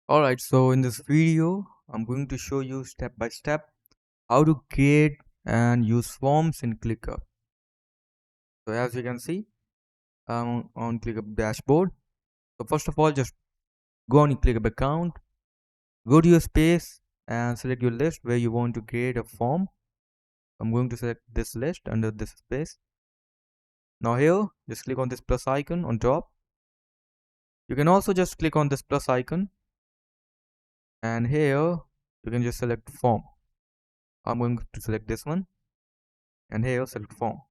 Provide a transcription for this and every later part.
Alright, so in this video, I'm going to show you step by step how to create and use forms in ClickUp. So as you can see, I'm on ClickUp dashboard. So first of all, just go on your ClickUp account, go to your space and select your list where you want to create a form. I'm going to select this list under this space. Now here, just click on this plus icon on top. You can also just click on this plus icon and here you can just select form. I'm going to select this one and here select form.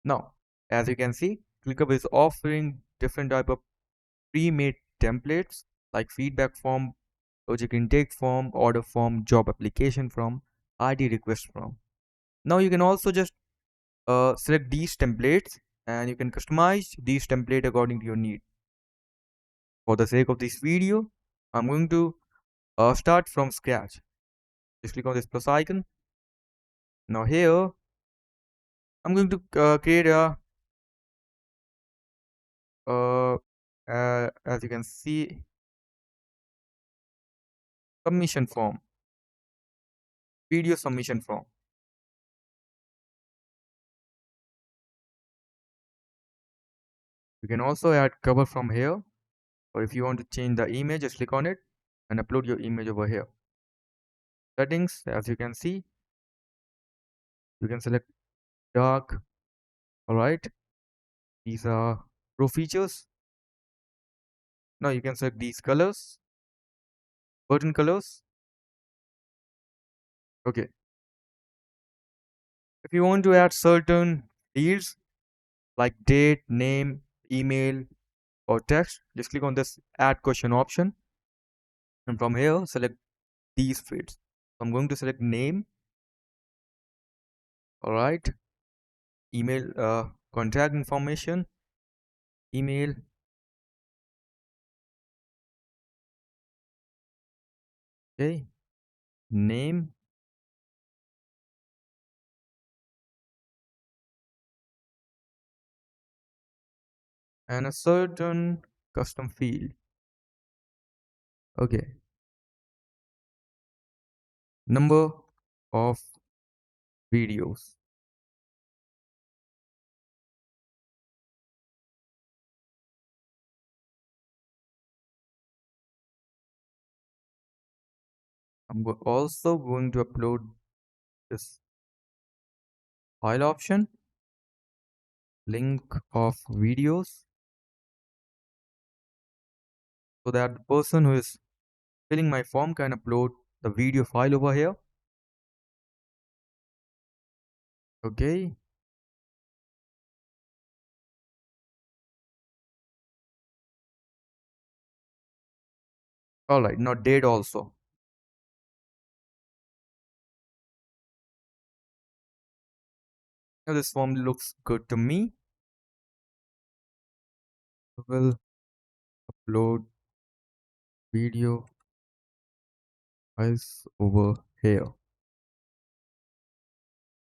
Now, as you can see, ClickUp is offering different type of pre-made templates like feedback form, project intake form, order form, job application form, ID request form. Now you can also just select these templates and you can customize these templates according to your need. For the sake of this video, I'm going to start from scratch. Just click on this plus icon. Now here, I'm going to create a as you can see, submission form, video submission form. You can also add cover from here, or if you want to change the image, just click on it and upload your image over here. Settings, as you can see, you can select dark. All right, these are pro features. Now you can select these colors, button colors. Okay, if you want to add certain fields like date, name, email, or text, just click on this add question option, and from here select these fields. I'm going to select name. All right, email, contact information, email, okay, name, and a certain custom field. Okay, number of videos. Also going to upload this file option, link of videos, so that the person who is filling my form can upload the video file over here. Okay, all right, now date also. Now this form looks good to me. Will upload video files over here.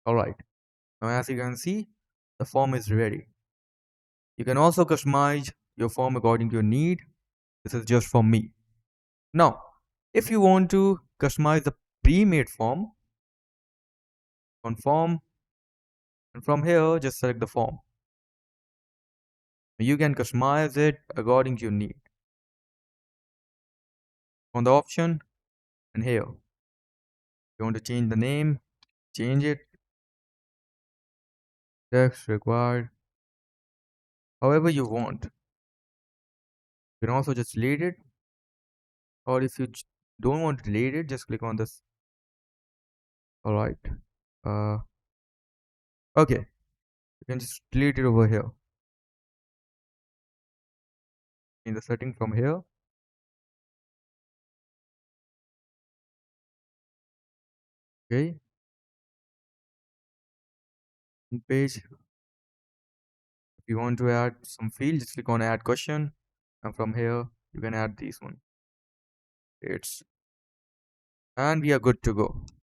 All right, now as you can see, the form is ready. You can also customize your form according to your need. This is just for me. Now, if you want to customize the pre-made form, on form, and from here just select the form. You can customize it according to your need. On the option, and here you want to change the name, change it, text required, however you want. You can also just delete it, or if you don't want to delete it, just click on this. All right, okay, you can just delete it over here in the setting from here. Okay, page. If you want to add some field, just click on add question, and from here you can add these one. It's and we are good to go.